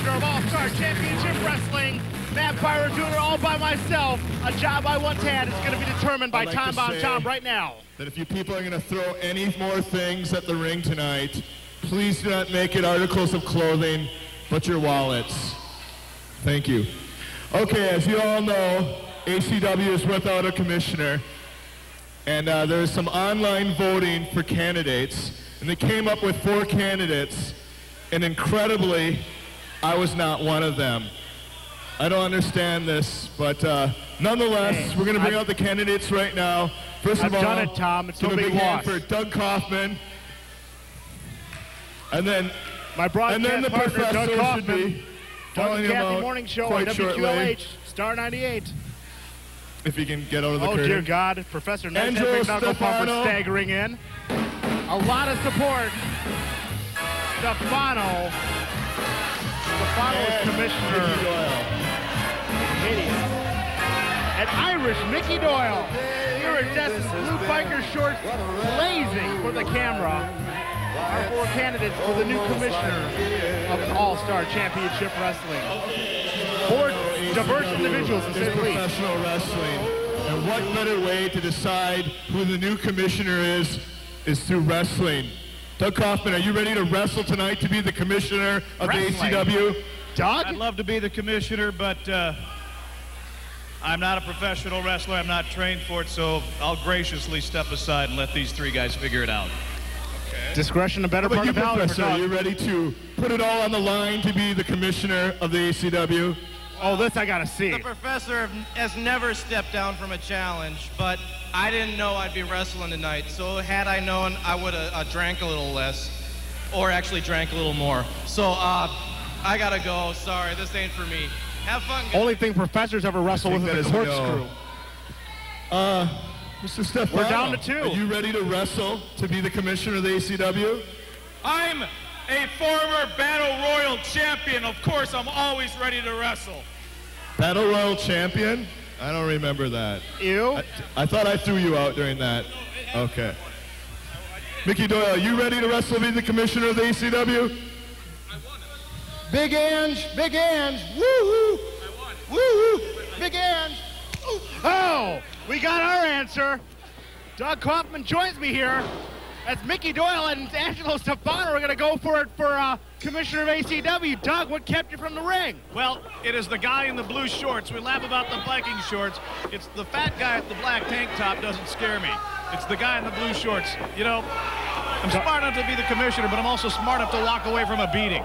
Commissioner of All-Star Championship Wrestling. Matt Byron doing it all by myself. A job I once had is going to be determined by Time Bomb Tom right now. That if you people are going to throw any more things at the ring tonight, please do not make it articles of clothing, but your wallets. Thank you. Okay, as you all know, ACW is without a commissioner, and there is some online voting for candidates, and they came up with 4 candidates, and incredibly, I was not one of them. I don't understand this, but nonetheless, we're going to bring out the candidates right now. First of all, I've done it, Tom. It's no big loss. For Doug Kaufman, and then my broadcast the partner, Doug Kaufman. Telling him Kathy Morning Show on WQLH, Star 98. If he can get out of the curtain. Oh, dear God. Professor Angelo, Stefano. Staggering in. A lot of support. Stefano. Stefano is commissioner. Mickey Doyle. And Irish Mickey Doyle. Iridescent blue biker shorts blazing for the camera. Our 4 candidates for the new commissioner of All-Star Championship Wrestling. 4 diverse individuals in the professional wrestling. And what better way to decide who the new commissioner is through wrestling. Doug Kaufman, are you ready to wrestle tonight to be the commissioner of the ACW? Doug? I'd love to be the commissioner, but I'm not a professional wrestler. I'm not trained for it, so I'll graciously step aside and let these 3 guys figure it out. Discretion, a better part of valor. Professor, are you ready to put it all on the line to be the commissioner of the ACW? Oh, this I gotta see. The professor has never stepped down from a challenge, but I didn't know I'd be wrestling tonight. So had I known, I would have drank a little less, or actually drank a little more. So I gotta go. Sorry, this ain't for me. Have fun, guys. Only thing professors ever wrestle with is a corkscrew. Mr. Stefano, we're down to 2. Are you ready to wrestle to be the commissioner of the ACW? I'm a former Battle Royal champion. Of course, I'm always ready to wrestle. Battle Royal champion? I don't remember that. You? I thought I threw you out during that. Okay. Mickey Doyle, are you ready to wrestle to be the commissioner of the ACW? Big Ange, Big Ange, woo-hoo, woo-hoo, Big Ange. Oh, we got our answer. Doug Kaufman joins me here as Mickey Doyle and Angelo Stefano are going to go for it for Commissioner of ACW. Doug, what kept you from the ring? Well, it is the guy in the blue shorts. We laugh about the Viking shorts. It's the fat guy with the black tank top doesn't scare me. It's the guy in the blue shorts. You know, I'm smart enough to be the commissioner, but I'm also smart enough to walk away from a beating.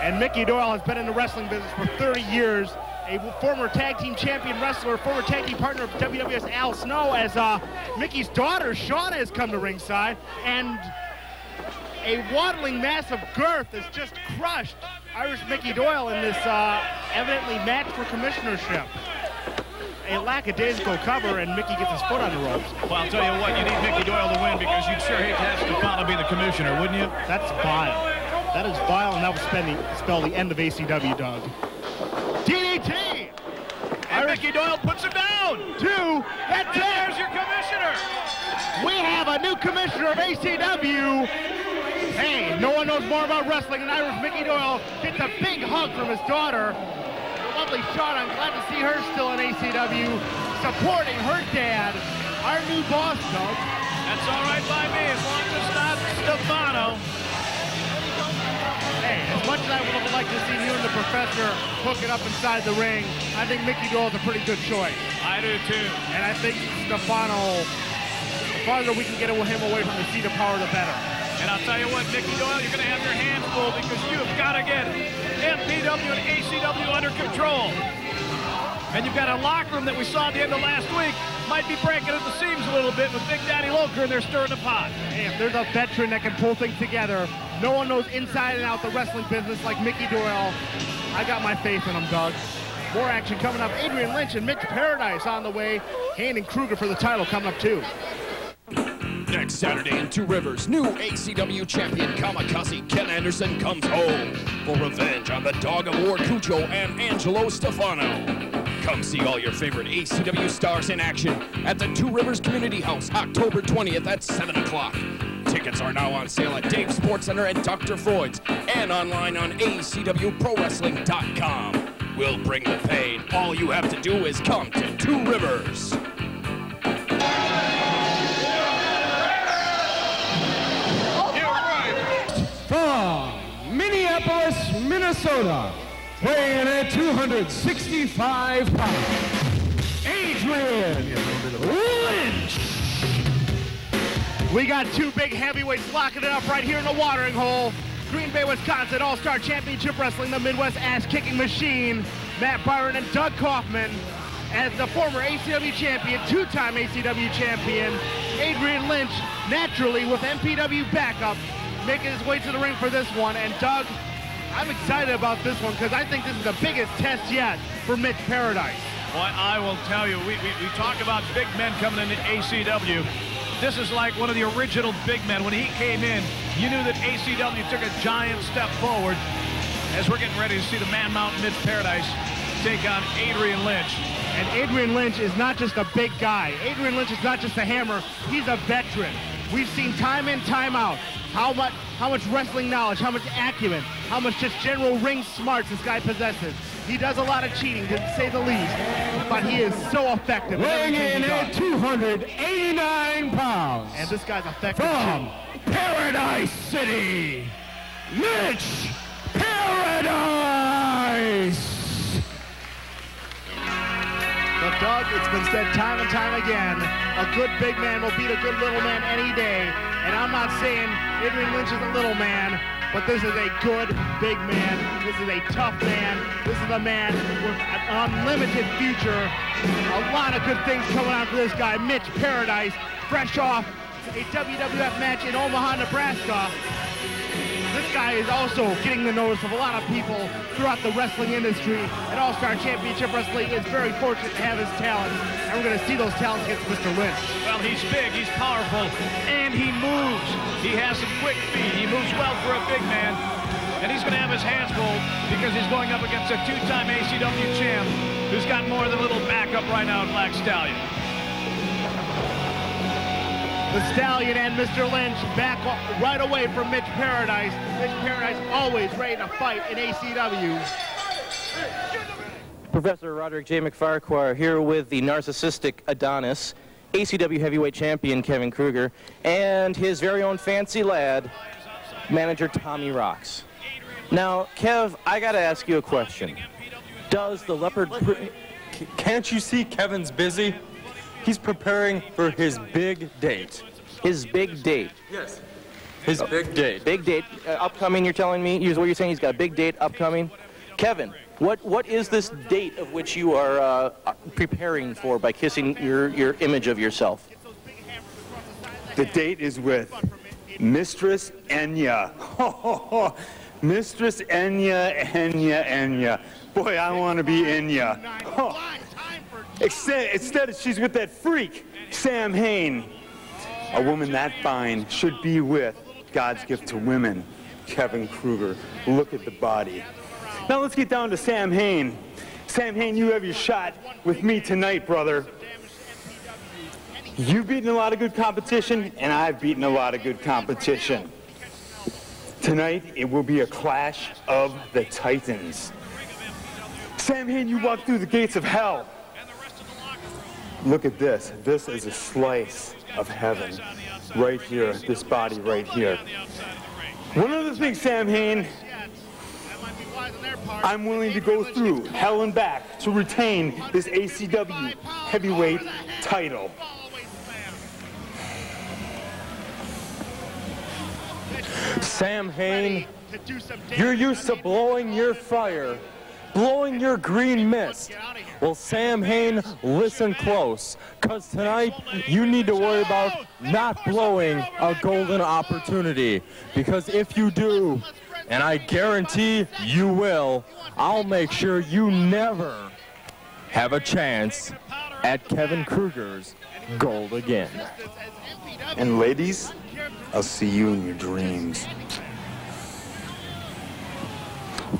And Mickey Doyle has been in the wrestling business for 30 years. A former tag team champion wrestler, former tag team partner of WWS Al Snow, as Mickey's daughter, Shauna, has come to ringside, and a waddling mass of girth has just crushed Irish Mickey Doyle in this evidently match for commissionership. A lackadaisical cover, and Mickey gets his foot on the ropes. Well, I'll tell you what, you need Mickey Doyle to win because you'd sure hate to have Stefano be the commissioner, wouldn't you? That's vile. That is vile, and that would spell the end of ACW, Doug. DDT! And Mickey Doyle puts him down! 2, and there's your commissioner! We have a new commissioner of ACW. Hey, no one knows more about wrestling than Irish Mickey Doyle. Gets a big hug from his daughter. A lovely shot. I'm glad to see her still in ACW, supporting her dad, our new boss, Doug. That's all right by me, as long as it's not Stefano. Hey, as much as I would have liked to see you and the professor hook it up inside the ring, I think Mickey Doyle is a pretty good choice. I do too. And I think Stefano, the farther we can get him away from the seat of power, the better. And I'll tell you what, Mickey Doyle, you're going to have your hands full because you have got to get MPW and ACW under control. And you've got a locker room that we saw at the end of last week might be breaking at the seams a little bit with Big Daddy Loker, and they're stirring the pot. Hey, if there's a veteran that can pull things together, no one knows inside and out the wrestling business like Mickey Doyle. I got my faith in him, Doug. More action coming up. Adrian Lynch and Lynch and Paradise on the way. Hayne and Krueger for the title coming up too. Next Saturday in Two Rivers, new ACW champion Kamikaze Ken Anderson comes home for revenge on the Dog of War Cujo and Angelo Stefano. Come see all your favorite ACW stars in action at the Two Rivers Community House, October 20th at 7 o'clock. Tickets are now on sale at Dave's Sports Center and Dr. Freud's, and online on ACWProWrestling.com. We'll bring the pain. All you have to do is come to Two Rivers. From Minneapolis, Minnesota, weighing at 265 pounds, Adrian Lynch. We got two big heavyweights locking it up right here in the watering hole. Green Bay, Wisconsin, All-Star Championship Wrestling, the Midwest ass-kicking machine, Matt Byron and Doug Kaufman. As the former ACW champion, two-time ACW champion, Adrian Lynch, naturally with MPW backup, making his way to the ring for this one. And Doug, I'm excited about this one because I think this is the biggest test yet for Mitch Paradise. Well, I will tell you, we talk about big men coming into ACW. This is like one of the original big men. When he came in, you knew that ACW took a giant step forward as we're getting ready to see the Man Mountain Mitch Paradise take on Adrian Lynch. And Adrian Lynch is not just a big guy. Adrian Lynch is not just a hammer. He's a veteran. We've seen time in, time out how much wrestling knowledge, how much acumen, how much just general ring smarts this guy possesses. He does a lot of cheating, to say the least, but he is so effective. Weighing in at 289 pounds. And this guy's effective from Paradise City, Mitch Paradise. But Doug, it's been said time and time again, a good big man will beat a good little man any day. And I'm not saying Adrian Lynch is a little man, but this is a good big man. This is a tough man. This is a man with an unlimited future. A lot of good things coming out for this guy, Mitch Paradise, fresh off a WWF match in Omaha, Nebraska. This guy is also getting the notice of a lot of people throughout the wrestling industry, and All-Star Championship Wrestling is very fortunate to have his talent, and we're going to see those talents against Mr. Lynch. Well, he's big, he's powerful, and he moves. He has some quick feet. He moves well for a big man, and he's going to have his hands full because he's going up against a two-time ACW champ who's got more than a little backup right now in Black Stallion. The Stallion and Mr. Lynch back right away from Mitch Paradise. Mitch Paradise always ready to fight in ACW. Professor Roderick J. McFarquhar here with the narcissistic Adonis, ACW heavyweight champion Kevin Krueger, and his very own fancy lad, manager Tommy Rocks. Now, Kev, I gotta ask you a question. Does the Leopard... Can't you see Kevin's busy? He's preparing for his big date. His big date? Yes. His big date. Big date upcoming, you're telling me? What you're saying, he's got a big date upcoming? Kevin, what is this date of which you are preparing for by kissing your image of yourself? The date is with Mistress Enya. Mistress Enya. Boy, I want to be Enya. Instead, she's with that freak, Sam Hayne. A woman that fine should be with God's gift to women, Kevin Krueger. Look at the body. Now let's get down to Sam Hayne. Sam Hayne, you have your shot with me tonight, brother. You've beaten a lot of good competition, and I've beaten a lot of good competition. Tonight, it will be a clash of the Titans. Sam Hayne, you walk through the gates of hell. Look at this. This is a slice of heaven right here, this body right here. One of the things, Sam Hayne, I'm willing to go through hell and back to retain this ACW heavyweight title. Sam Hayne, you're used to blowing your fire, blowing your green mist. Well, Sam Hayne, listen close, because tonight you need to worry about not blowing a golden opportunity. Because if you do, and I guarantee you will, I'll make sure you never have a chance at Kevin Krueger's gold again. And ladies, I'll see you in your dreams.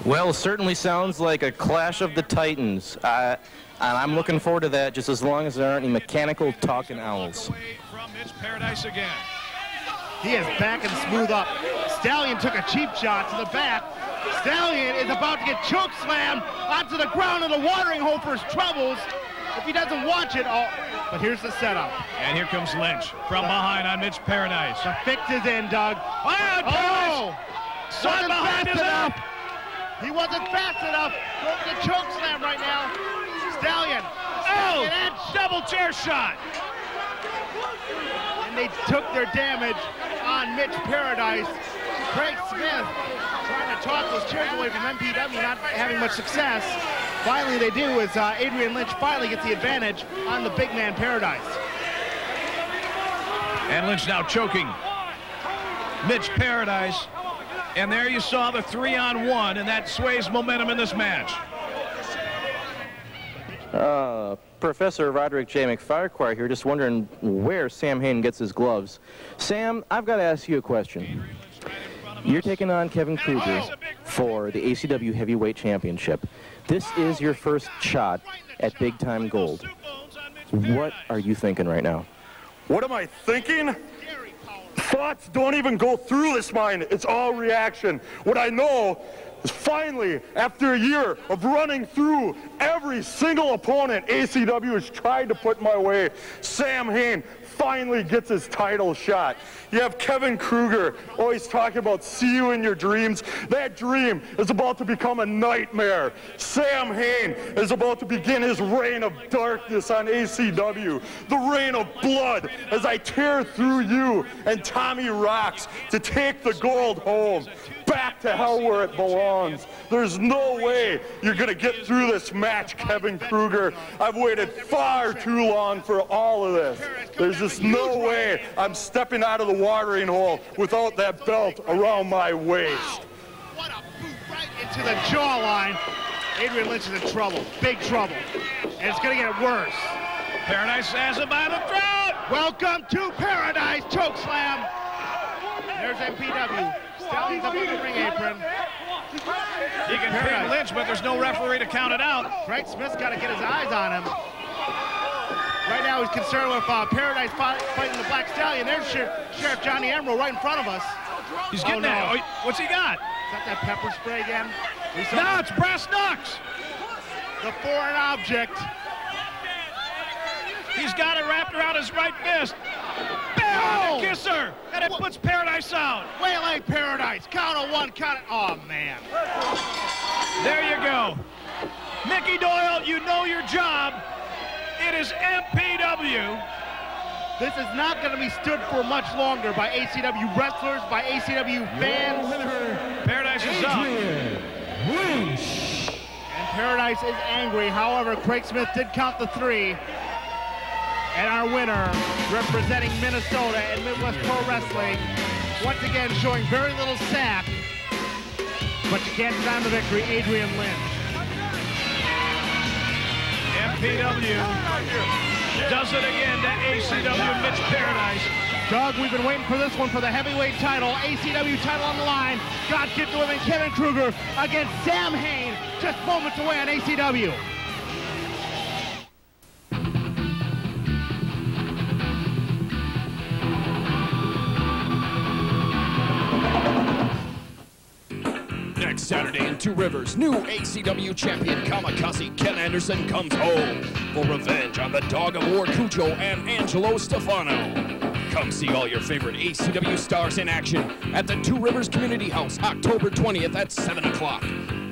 Well, certainly sounds like a clash of the Titans. And I'm looking forward to that just as long as there aren't any mechanical talking owls. From Mitch Paradise again. He is back and smooth up. Stallion took a cheap shot to the back. Stallion is about to get choke slammed onto the ground in the watering hole for his troubles. If he doesn't watch it, but here's the setup. And here comes Lynch from behind on Mitch Paradise. The fix is in, Doug. Oh! Wasn't fast enough. He wasn't fast enough. Going to choke slam right now. Stallion. Oh! Double chair shot. And they took their damage on Mitch Paradise. Craig Smith trying to toss those chairs away from MPW, not having much success. Finally, they do, as Adrian Lynch finally gets the advantage on the big man Paradise. And Lynch now choking Mitch Paradise. And there you saw the 3-on-1, and that sways momentum in this match. Professor Roderick J. McFarquhar here, just wondering where Sam Hayne gets his gloves. Sam, I've got to ask you a question. You're taking on Kevin Krueger for the ACW Heavyweight Championship. This is your first shot at Big Time Gold. What are you thinking right now? What am I thinking? Thoughts don't even go through this mind. It's all reaction. What I know is finally, after a year of running through every single opponent ACW has tried to put my way, Sam Hayne finally gets his title shot. You have Kevin Krueger always talking about see you in your dreams. That dream is about to become a nightmare. Sam Hayne is about to begin his reign of darkness on ACW. The reign of blood as I tear through you and Tommy Rocks to take the gold home. Back to hell where it belongs. There's no way you're going to get through this match, Kevin Krueger. I've waited far too long for all of this. There's just no way I'm stepping out of the watering hole without that belt around my waist. What a boot right into the jawline. Adrian Lynch is in trouble, big trouble. And it's going to get worse. Paradise has him by the throat. Welcome to Paradise, choke slam. There's MPW. Stallion's up on the ring apron. He can pin Lynch, but there's no referee to count it out. Craig Smith's got to get his eyes on him. Right now he's concerned with Paradise fighting the Black Stallion. There's Sheriff Johnny Emerald right in front of us. He's getting that. Oh, what's he got? Is that pepper spray again? No, it's brass knucks. The foreign object. He's got it wrapped around his right fist. Bam! Kisser! And it puts Paradise out. Waylay Paradise. Count of one, count it. Oh, man. There you go. Mickey Doyle, you know your job. It is MPW. This is not going to be stood for much longer by ACW wrestlers, by ACW fans. Paradise is up. And Paradise is angry. However, Craig Smith did count the 3. And our winner, representing Minnesota and Midwest Pro Wrestling, once again showing very little sack, but you can't deny the victory, Adrian Lynch. MPW does it again to ACW Mitch Paradise. Doug, we've been waiting for this one for the heavyweight title, ACW title on the line. God gives the women Kevin Krueger against Sam Hayne, just moments away on ACW. Next Saturday in Two Rivers, new ACW champion Kamikaze Ken Anderson comes home for revenge on the Dog of War Cujo and Angelo Stefano. Come see all your favorite ACW stars in action at the Two Rivers Community House, October 20th at 7 o'clock.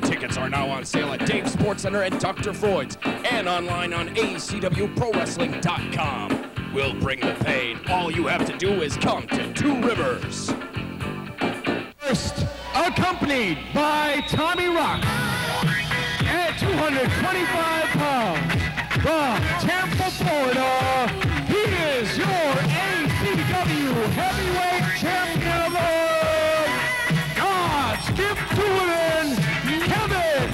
Tickets are now on sale at Dave's Sports Center and Dr. Freud's and online on ACWProWrestling.com. We'll bring the pain. All you have to do is come to Two Rivers. First, accompanied by Tommy Rock at 225 pounds from Tampa, Florida. He is your ACW Heavyweight Champion of the World. God's gift to women, Kevin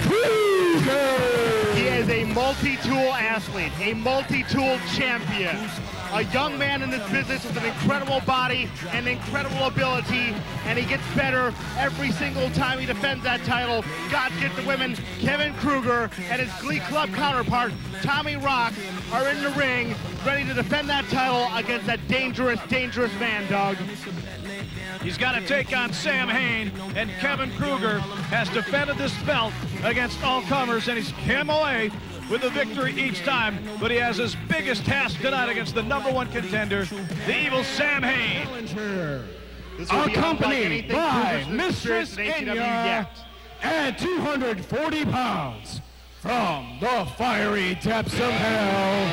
Krueger. He is a multi-tool athlete, a multi-tool champion, a a young man in this business with an incredible body and incredible ability, and he gets better every single time he defends that title. God's Gift to Women, Kevin Krueger and his Glee Club counterpart, Tommy Rocks, are in the ring, ready to defend that title against that dangerous, dangerous man, Doug. He's got to take on Sam Hayne, and Kevin Krueger has defended this belt against all comers, and he's come away with a victory each time, but he has his biggest task tonight against the #1 contender, the evil Sam Hayne. Accompanied by Mistress Indy at 240 pounds, from the fiery depths of hell,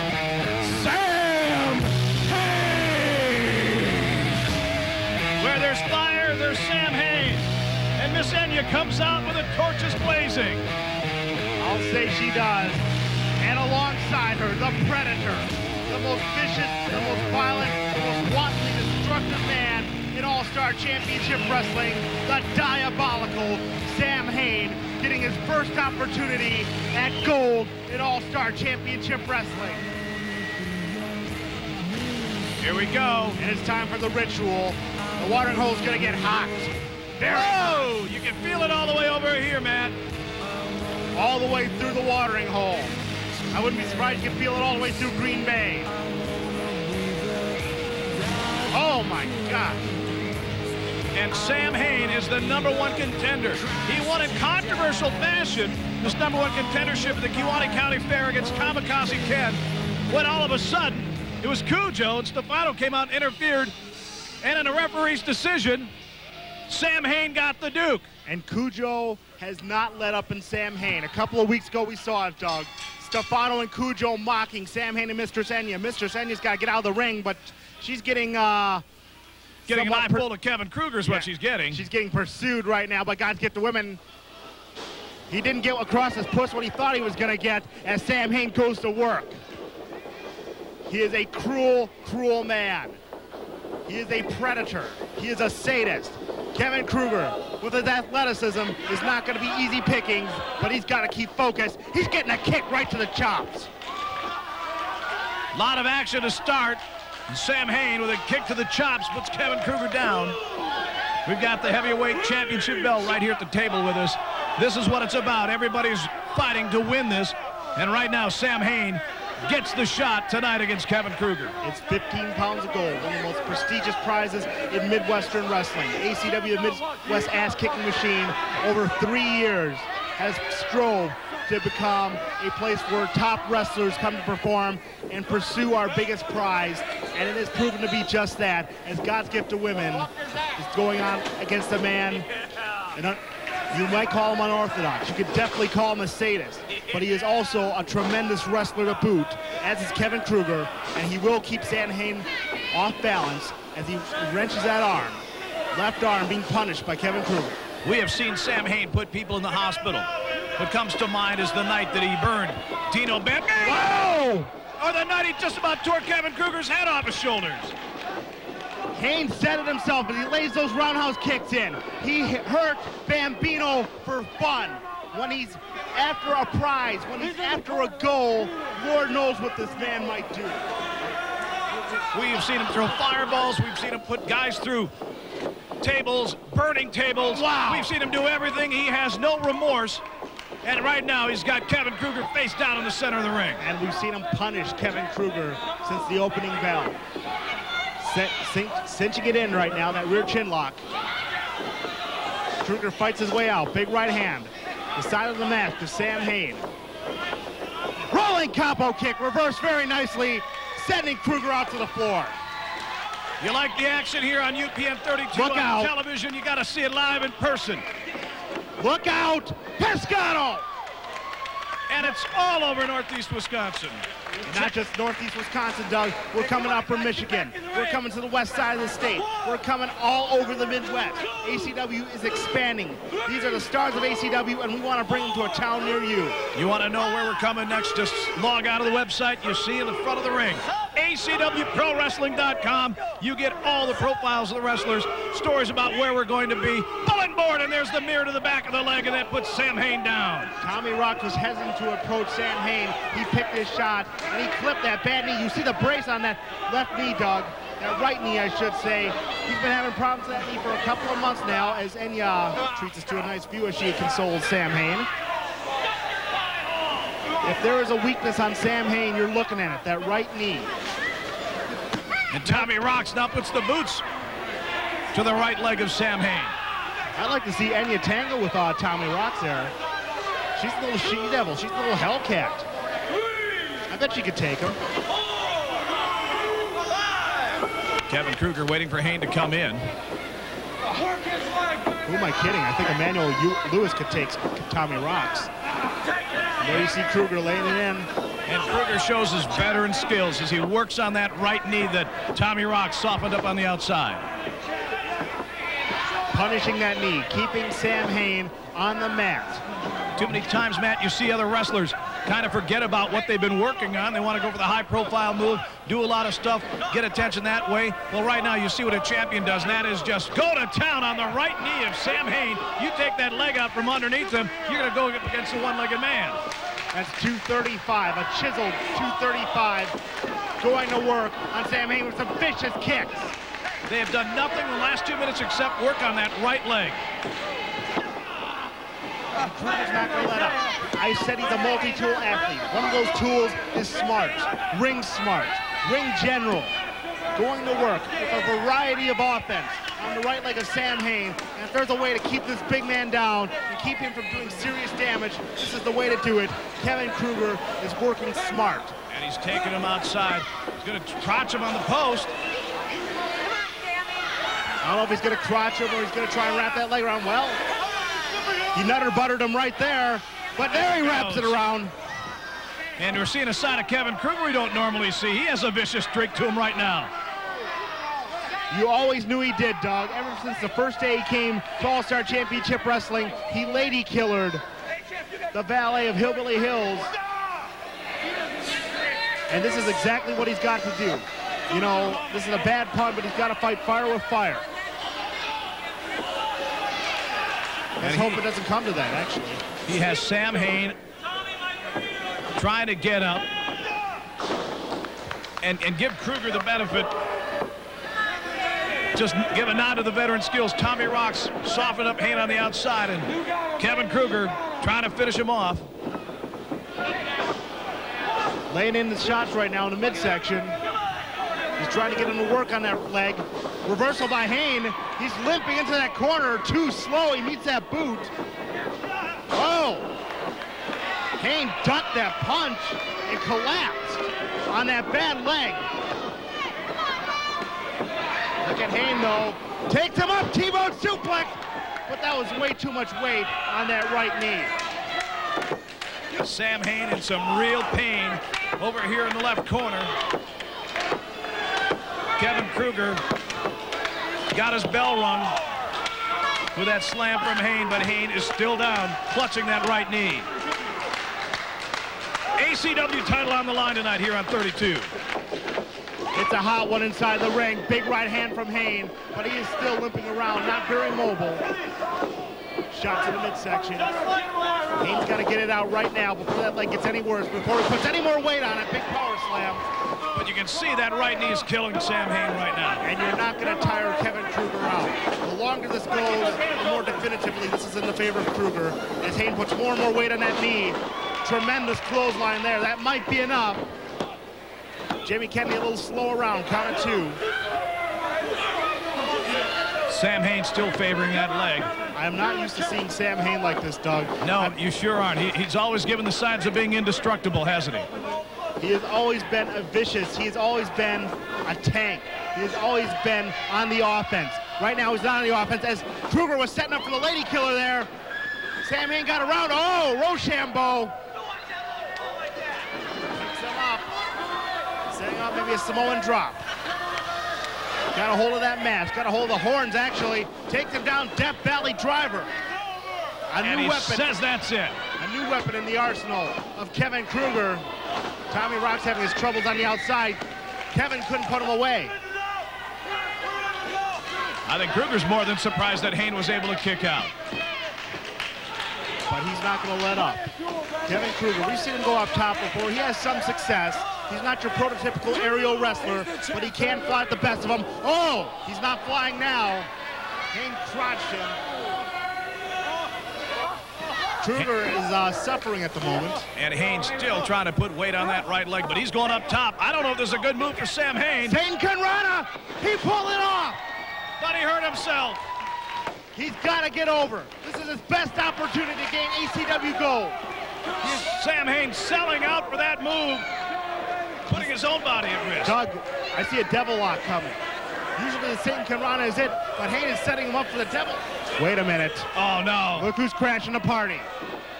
Sam Hayne! Where there's fire, there's Sam Hayne. And Miss Enya comes out with the torches blazing. I'll say she does. And alongside her, the Predator, the most vicious, the most violent, the most wantonly destructive man in All-Star Championship Wrestling, the diabolical Sam Hayne, getting his first opportunity at gold in All-Star Championship Wrestling. Here we go. And it's time for the ritual. The watering hole's gonna get hot. Whoa! You can feel it all the way over here, man. All the way through the watering hole. I wouldn't be surprised you could feel it all the way through Green Bay. Oh my God. And Sam Hayne is the #1 contender. He won in controversial fashion this #1 contendership at the Kewaunee County Fair against Kamikaze Ken, when all of a sudden it was Cujo and Stefano came out and interfered, and in a referee's decision, Sam Hayne got the Duke. And Cujo has not let up in Sam Hayne. A couple of weeks ago we saw it, Doug. Stefano and Cujo mocking Sam Hayne and Mistress Enya. Mistress Enya's got to get out of the ring, but she's getting an eyeful of Kevin Krueger is what she's getting. She's getting pursued right now by God's Gift to Women. He didn't get across his puss what he thought he was going to get as Sam Hayne goes to work. He is a cruel, cruel man. He is a predator. He is a sadist. Kevin Krueger, with his athleticism, is not going to be easy pickings, but he's got to keep focused. He's getting a kick right to the chops. A lot of action to start. And Sam Hayne with a kick to the chops puts Kevin Krueger down. We've got the heavyweight championship belt right here at the table with us. This is what it's about. Everybody's fighting to win this. And right now, Sam Hayne gets the shot tonight against Kevin Krueger. It's 15 pounds of gold, one of the most prestigious prizes in Midwestern wrestling. ACW Midwest ass-kicking machine, over 3 years, has strove to become a place where top wrestlers come to perform and pursue our biggest prize, and it has proven to be just that, as God's Gift to Women is going on against a man, and you might call him unorthodox. You could definitely call him a sadist, but he is also a tremendous wrestler to boot, as is Kevin Krueger, and he will keep Sam Hayne off balance as he wrenches that arm. Left arm being punished by Kevin Krueger. We have seen Sam Hayne put people in the hospital. What comes to mind is the night that he burned Dino Bennett. Whoa! Or the night he just about tore Kevin Krueger's head off his shoulders. Hayne said it himself, but he lays those roundhouse kicks in. He hurt Bambino for fun. When he's after a prize, when he's after a goal, Lord knows what this man might do. We have seen him throw fireballs. We've seen him put guys through tables, burning tables. Wow. We've seen him do everything. He has no remorse. And right now, he's got Kevin Krueger face down in the center of the ring. And we've seen him punish Kevin Krueger since the opening bell. Cinching it in right now, that rear chin lock. Krueger fights his way out. Big right hand. The side of the mat to Sam Hayne. Rolling combo kick, reversed very nicely, sending Krueger out to the floor. You like the action here on UPN 32 Look on out. television? You got to see it live in person. Look out, Pescado! And it's all over Northeast Wisconsin. And not just Northeast Wisconsin, Doug. We're coming up from Michigan. We're coming to the west side of the state. We're coming all over the Midwest. ACW is expanding. These are the stars of ACW, and we want to bring them to a town near you. You want to know where we're coming next? Just log out of the website. You see in the front of the ring. ACWProWrestling.com. You get all the profiles of the wrestlers, stories about where we're going to be. Pulling board, and there's the mirror to the back of the leg, and that puts Sam Hayne down. Tommy Rocks was hesitant to approach Sam Hayne. He picked his shot, and he clipped that bad knee. You see the brace on that left knee, Doug. That right knee, I should say. He's been having problems with that knee for a couple of months now, as Enya treats us to a nice view as she consoles Sam Hayne. If there is a weakness on Sam Hayne, you're looking at it, that right knee. And Tommy Rocks now puts the boots to the right leg of Sam Hayne. I'd like to see Enya tangle with Tommy Rocks there. She's a little she-devil. She's a little hellcat. I bet she could take him. Kevin Krueger waiting for Hayne to come in. Who am I kidding? I think Emmanuel Lewis could take Tommy Rocks. And there you see Krueger laying it in. And Krueger shows his veteran skills as he works on that right knee that Tommy Rocks softened up on the outside. Punishing that knee, keeping Sam Hayne on the mat. Too many times, Matt, you see other wrestlers kind of forget about what they've been working on. They want to go for the high-profile move, do a lot of stuff, get attention that way. Well, right now you see what a champion does, and that is just go to town on the right knee of Sam Hayne. You take that leg out from underneath him, you're going to go against the one-legged man. That's 235, a chiseled 235, going to work on Sam Hayne with some vicious kicks. They have done nothing in the last 2 minutes except work on that right leg. Krueger's not going to let up. I said he's a multi-tool athlete. One of those tools is smart, ring general, going to work with a variety of offense on the right leg of Sam Hayne. And if there's a way to keep this big man down and keep him from doing serious damage, this is the way to do it. Kevin Krueger is working smart. And he's taking him outside. He's going to crotch him on the post. I don't know if he's going to crotch him or he's going to try and wrap that leg around. Well, he nutter-buttered him right there, but there he wraps it around. And we're seeing a side of Kevin Krueger we don't normally see. He has a vicious streak to him right now. You always knew he did, Doug. Ever since the first day he came to All-Star Championship Wrestling, he lady-killered the valet of Hillbilly Hills. And this is exactly what he's got to do. You know, this is a bad pun, but he's got to fight fire with fire. Let's hope it doesn't come to that, actually. He has Sam Hayne trying to get up and give Krueger the benefit. Just give a nod to the veteran skills. Tommy Rocks softened up Hayne on the outside, and Kevin Krueger trying to finish him off. Laying in the shots right now in the midsection. He's trying to get him to work on that leg. Reversal by Hayne. He's limping into that corner too slow. He meets that boot. Oh! Hayne ducked that punch and collapsed on that bad leg. Look at Hayne though. Takes him up, T-bone suplex. But that was way too much weight on that right knee. Sam Hayne in some real pain over here in the left corner. Kevin Krueger got his bell rung with that slam from Hayne, but Hayne is still down, clutching that right knee. ACW title on the line tonight here on 32. It's a hot one inside the ring. Big right hand from Hayne, but he is still limping around, not very mobile. Shot to the midsection. Hayne's got to get it out right now before that leg gets any worse, before he puts any more weight on it. Big power slam. But you can see that right knee is killing Sam Hayne right now. And you're not going to tire Kevin Krueger out. The longer this goes, the more definitively this is in the favor of Krueger. As Hayne puts more and more weight on that knee. Tremendous clothesline there. That might be enough. Jimmy Kennedy a little slow around. Count of two. Sam Hayne still favoring that leg. I am not used to seeing Sam Hayne like this, Doug. No, you sure aren't. He's always given the signs of being indestructible, hasn't he? He has always been vicious. He has always been a tank. He has always been on the offense. Right now he's not on the offense as Krueger was setting up for the lady killer there. Sam Hayne got around. Oh, Rochambeau. Picks him up. Setting up maybe a Samoan drop. Got a hold of that mask. Got a hold of the horns, actually. Takes him down. Death Valley driver. A new weapon. Says that's it. A new weapon in the arsenal of Kevin Krueger. Tommy Rocks having his troubles on the outside. Kevin couldn't put him away. I think Krueger's more than surprised that Hayne was able to kick out. But he's not going to let up. Kevin Krueger, we've seen him go up top before. He has some success. He's not your prototypical aerial wrestler, but he can fly at the best of them. Oh, he's not flying now. Hayne crotched him. Krueger is suffering at the moment. And Hayne still trying to put weight on that right leg, but he's going up top. I don't know if this is a good move for Sam Hayne. Hayne Conrada, he pulled it off. But he hurt himself. He's got to get over. This is his best opportunity to gain ACW gold. Sam Hayne selling out for that move, putting his own body at risk. Doug, I see a devil lock coming. Usually the Satan Conrada is it, but Hayne is setting him up for the devil. Wait a minute. Oh, no. Look who's crashing the party.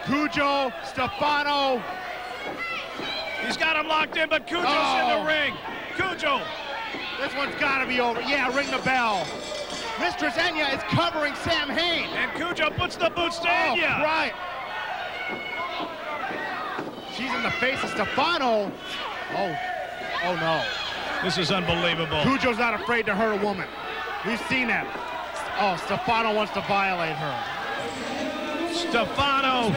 Cujo, Stefano. He's got him locked in, but Cujo's in the ring. Cujo. This one's got to be over. Yeah, ring the bell. Mistress Enya is covering Sam Hayne. And Cujo puts the boots to Enya. Right. She's in the face of Stefano. Oh no. This is unbelievable. Cujo's not afraid to hurt a woman. We've seen that. Oh, Stefano wants to violate her. Stefano.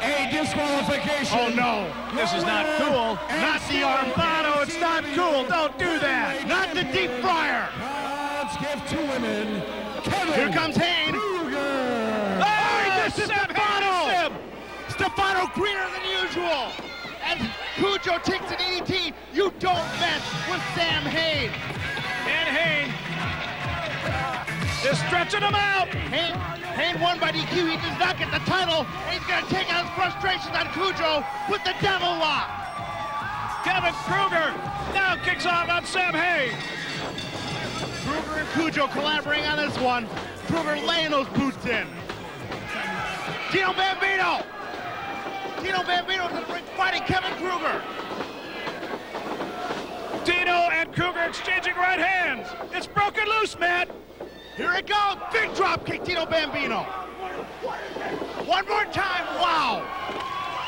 A disqualification. Oh no. This is not cool. Not the arm. Stefano, it's not cool. Don't do that. Not the deep fryer. God's gift to women. Kevin. Here comes Hayne. Krueger. Oh, Stefano. Stefano greener than usual. And Cujo takes an EDT. You don't mess with Sam Hayne. And Hayne is stretching him out. Hayne won by DQ. He does not get the title. And he's going to take out his frustrations on Cujo with the devil lock. Kevin Krueger now kicks off on Sam Hayne. Krueger and Cujo collaborating on this one. Krueger laying those boots in. Dino Bambino. Dino Bambino is in the ring fighting Kevin Krueger. Dino and Krueger exchanging right hands. It's broken loose, Matt. Here it goes. Big drop kick, Dino Bambino. One more time. Wow.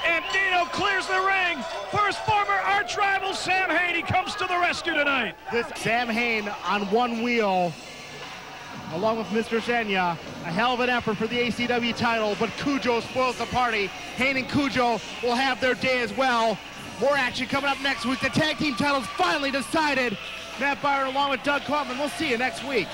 And Dino clears the ring for his former arch rival, Sam Hayne. He comes to the rescue tonight. This Sam Hayne on one wheel, along with Mr. Enya, a hell of an effort for the ACW title, but Cujo spoils the party. Hayne and Cujo will have their day as well. More action coming up next week. The tag team title's finally decided. Matt Byron along with Doug Kaufman. We'll see you next week.